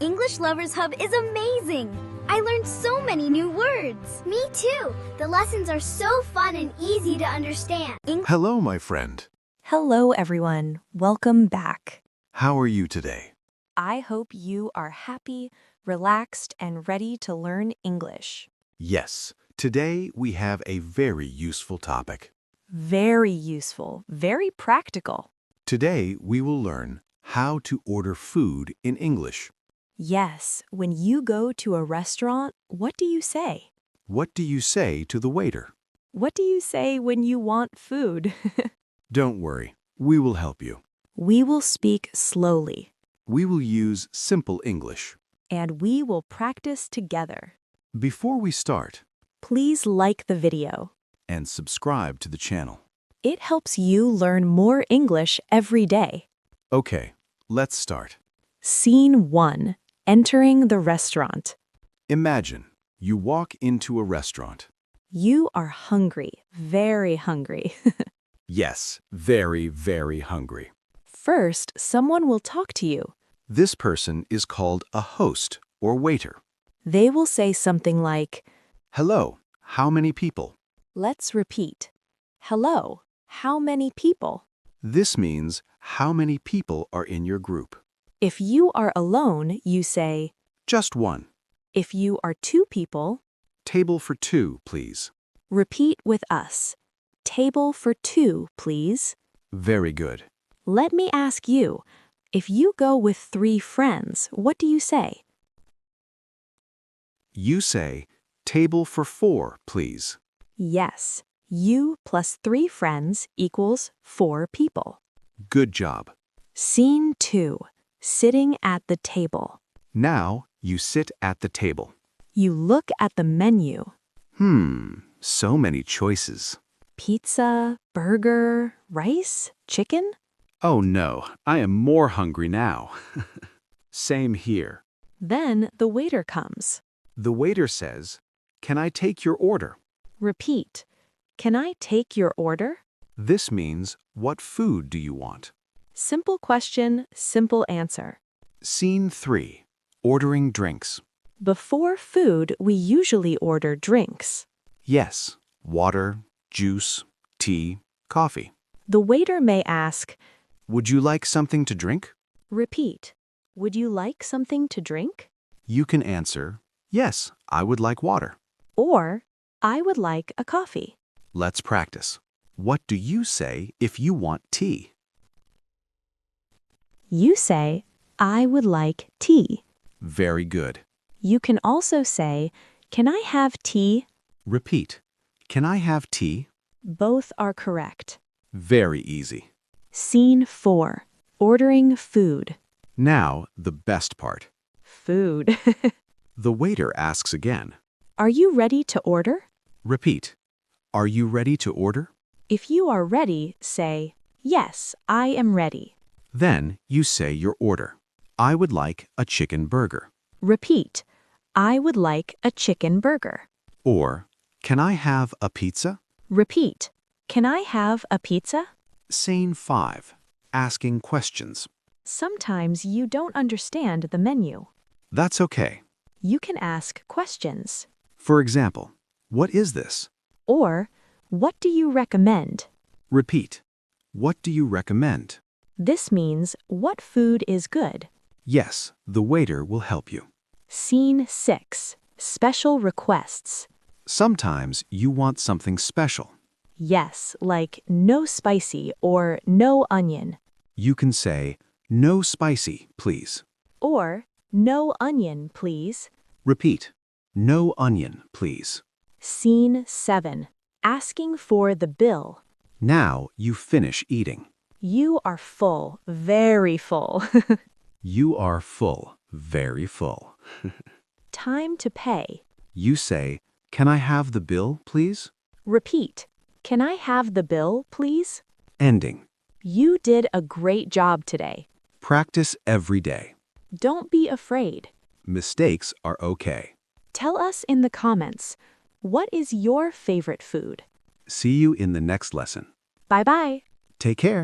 English Lovers Hub is amazing! I learned so many new words. Me too! The lessons are so fun and easy to understand. Hello, my friend. Hello, everyone. Welcome back. How are you today? I hope you are happy, relaxed, and ready to learn English. Yes, today we have a very useful topic. Very useful, very practical. Today we will learn how to order food in English. Yes, when you go to a restaurant, what do you say? What do you say to the waiter? What do you say when you want food? Don't worry, we will help you. We will speak slowly, We will use simple English. and we will practice together. Before we start, Please like the video. and subscribe to the channel. It helps you learn more English every day. Okay, let's start. Scene 1. Entering the restaurant. Imagine you walk into a restaurant. You are hungry, very hungry. Yes, very, very hungry. First, someone will talk to you. This person is called a host or waiter. They will say something like, Hello, how many people? let's repeat. Hello, how many people? This means how many people are in your group. If you are alone, you say, Just one. if you are two people, Table for two, please. repeat with us. Table for two, please. Very good. Let me ask you, if you go with 3 friends, what do you say? You say, table for 4, please. Yes, you plus 3 friends equals 4 people. Good job. Scene 2. Sitting at the table. Now you sit at the table. You look at the menu. So many choices. Pizza, burger, rice, chicken? Oh no, I am more hungry now. Same here. Then the waiter comes. The waiter says, Can I take your order? Repeat. Can I take your order? This means, what food do you want? Simple question, simple answer. Scene 3. Ordering drinks. Before food, we usually order drinks. Yes, water, juice, tea, coffee. The waiter may ask, Would you like something to drink? repeat. Would you like something to drink? You can answer, Yes, I would like water. Or, I would like a coffee. Let's practice. What do you say if you want tea? You say, I would like tea. Very good. You can also say, can I have tea? Repeat. Can I have tea? Both are correct. Very easy. Scene 4. Ordering food. Now, the best part. Food. The waiter asks again. Are you ready to order? Repeat. Are you ready to order? If you are ready, say, yes, I am ready. Then you say your order. I would like a chicken burger. Repeat. I would like a chicken burger. Or, can I have a pizza? Repeat. Can I have a pizza? Scene 5. Asking questions. Sometimes you don't understand the menu. That's okay. You can ask questions. For example, what is this? Or, what do you recommend? Repeat. What do you recommend? This means, what food is good? Yes, the waiter will help you. Scene 6. Special requests. Sometimes you want something special. Yes, like no spicy or no onion. You can say, no spicy, please. Or, no onion, please. Repeat. No onion, please. Scene 7. Asking for the bill. Now you finish eating. You are full, very full. You are full, very full. Time to pay. You say, can I have the bill, please? Repeat. Can I have the bill, please? Ending. You did a great job today. Practice every day. Don't be afraid. Mistakes are okay. Tell us in the comments, what is your favorite food? See you in the next lesson. Bye-bye. Take care.